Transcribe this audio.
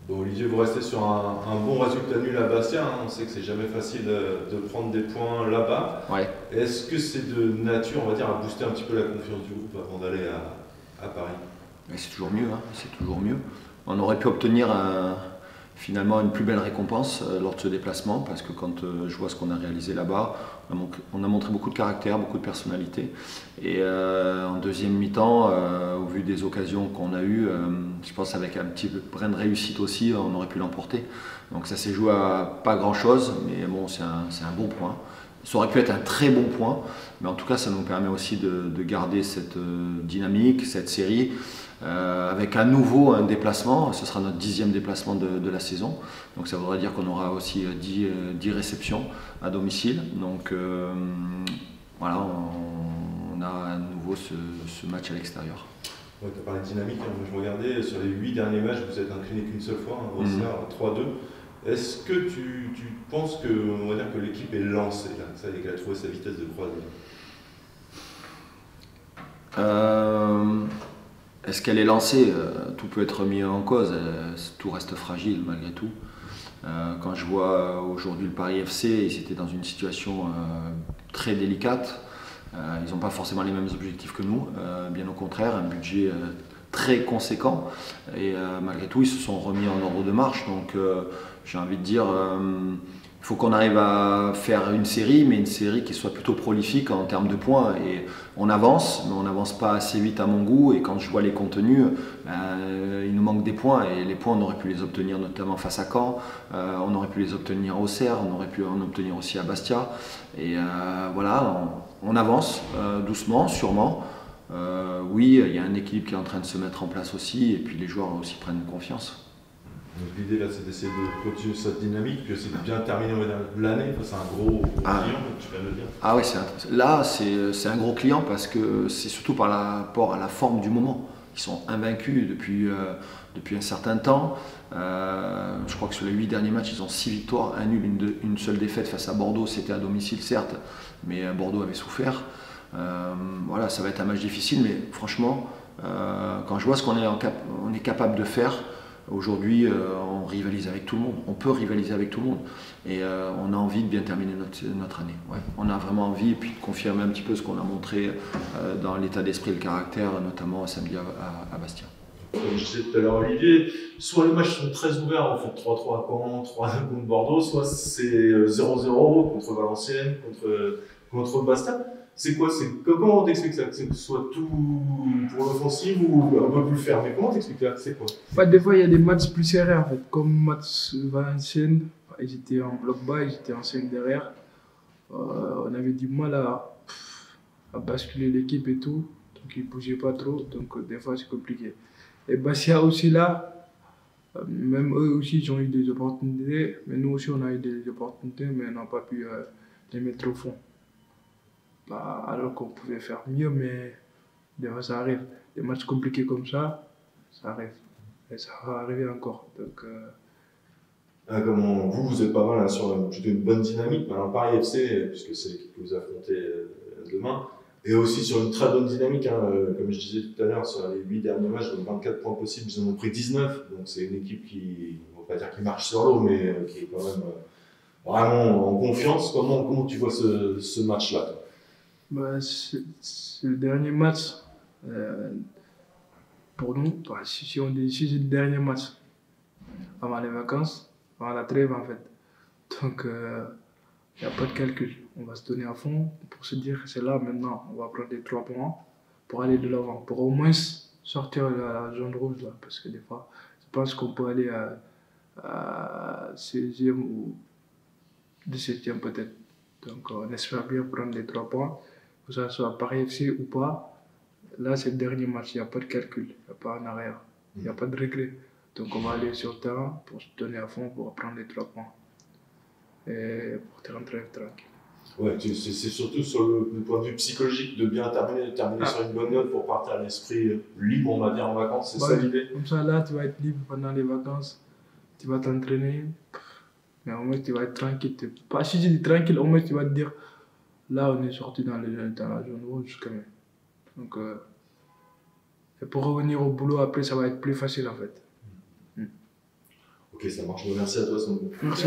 Bon, Olivier, vous restez sur un bon résultat nul à Bastia, hein. On sait que c'est jamais facile de prendre des points là-bas. Ouais. Est-ce que c'est de nature, on va dire, à booster un petit peu la confiance du groupe avant d'aller à Paris? Mais c'est toujours mieux, hein, c'est toujours mieux. On aurait pu obtenir finalement une plus belle récompense lors de ce déplacement, parce que quand je vois ce qu'on a réalisé là-bas, on a montré beaucoup de caractère, beaucoup de personnalité. Et en deuxième mi-temps, au vu des occasions qu'on a eues, je pense avec un petit brin de réussite aussi, on aurait pu l'emporter. Donc ça s'est joué à pas grand-chose, mais bon, c'est un bon point. Ça aurait pu être un très bon point, mais en tout cas, ça nous permet aussi de garder cette dynamique, cette série. Avec à nouveau un déplacement, ce sera notre 10e déplacement de la saison. Donc ça voudrait dire qu'on aura aussi 10 réceptions à domicile. Donc voilà, on a à nouveau ce match à l'extérieur. Ouais, tu as parlé de dynamique, hein. Moi, je regardais sur les 8 derniers matchs, vous êtes incliné qu'une seule fois, hein, Rossard, 3-2. Est-ce que tu penses que, on va dire que l'équipe est lancée là, ça y est, qu'elle a trouvé sa vitesse de croisière? Est-ce qu'elle est lancée? Tout peut être mis en cause, tout reste fragile malgré tout. Quand je vois aujourd'hui le Paris FC, ils étaient dans une situation très délicate. Ils n'ont pas forcément les mêmes objectifs que nous, bien au contraire, un budget très conséquent. Et malgré tout, ils se sont remis en ordre de marche. Donc j'ai envie de dire, il faut qu'on arrive à faire une série, mais une série qui soit plutôt prolifique en termes de points. Et on avance, mais on n'avance pas assez vite à mon goût. Et quand je vois les contenus, il nous manque des points. Et les points, on aurait pu les obtenir notamment face à Caen. On aurait pu les obtenir à Auxerre. On aurait pu en obtenir aussi à Bastia. Et voilà, on avance doucement, sûrement. Oui, il y a un équilibre qui est en train de se mettre en place aussi. Et puis les joueurs aussi prennent confiance. Donc l'idée là, c'est d'essayer de continuer cette dynamique, puis c'est de bien terminer l'année face à un gros client, comme tu viens de le dire. Ah oui, là c'est un gros client parce que c'est surtout par rapport à la forme du moment. Ils sont invaincus depuis un certain temps. Je crois que sur les 8 derniers matchs, ils ont 6 victoires, un nul, une seule défaite face à Bordeaux. C'était à domicile certes, mais Bordeaux avait souffert. Voilà, ça va être un match difficile, mais franchement, quand je vois ce qu'on est capable de faire, aujourd'hui, on rivalise avec tout le monde. On peut rivaliser avec tout le monde. Et on a envie de bien terminer notre année. Ouais. On a vraiment envie, et puis de confirmer un petit peu ce qu'on a montré dans l'état d'esprit et le caractère, notamment samedi à Bastia. Comme je disais tout à l'heure, Olivier, soit les matchs sont très ouverts, en fait 3-3 à Caen, 3-2 contre Bordeaux, soit c'est 0-0 contre Valenciennes, contre Bastia. C'est quoi? Comment on t'explique ça? C'est que ce soit tout pour l'offensive ou un peu plus fermé? Comment t'expliques ça? C'est quoi? Ouais, des fois, il y a des matchs plus serrés en fait, comme match Valenciennes. Ils étaient en bloc bas, ils étaient en 5 derrière. On avait du mal à basculer l'équipe et tout, donc ils ne bougeaient pas trop, donc des fois c'est compliqué. Et Bastia aussi là, même eux aussi ils ont eu des opportunités, mais nous aussi on a eu des opportunités, mais on n'a pas pu les mettre au fond. Bah, alors qu'on pouvait faire mieux, mais des fois ça arrive. Des matchs compliqués comme ça arrive. Et ça va arriver encore. Donc, Comment vous êtes pas mal hein, sur plutôt une bonne dynamique, maintenant Paris FC, puisque c'est l'équipe que vous affrontez demain, et aussi sur une très bonne dynamique, hein, comme je disais tout à l'heure, sur les 8 derniers matchs, donc 24 points possibles, ils en ont pris 19, donc c'est une équipe qui, on va pas dire qui marche sur l'eau, mais qui est quand même vraiment en confiance. Comment tu vois ce match-là, toi? bah, c'est le dernier match pour nous. Bah, si on dit si c'est le dernier match avant les vacances, avant la trêve en fait. Donc, il n'y a pas de calcul. On va se donner à fond pour se dire que c'est là maintenant. On va prendre les 3 points pour aller de l'avant, pour au moins sortir de la zone rouge là. Parce que des fois, je pense qu'on peut aller à 16e ou 17e peut-être. Donc, on espère bien prendre les 3 points, que ce soit Paris FC ou pas. Là, c'est le dernier match, il n'y a pas de calcul, il n'y a pas en arrière, il n'y a pas de regret. Donc, on va aller sur le terrain pour se donner à fond pour prendre les 3 points et pour rentrer tranquille. Ouais, c'est surtout sur le point de vue psychologique de bien terminer sur une bonne note pour partir à l'esprit libre, on va dire, en vacances, c'est ça l'idée? Comme ça, là, tu vas être libre pendant les vacances, tu vas t'entraîner, mais au moins tu vas être tranquille. Pas si tu dis tranquille, au moins tu vas te dire, là, on est sorti dans la zone rouge quand même. Donc, et pour revenir au boulot, après, ça va être plus facile en fait. Ok, ça marche. Merci à toi, Sandro. Merci.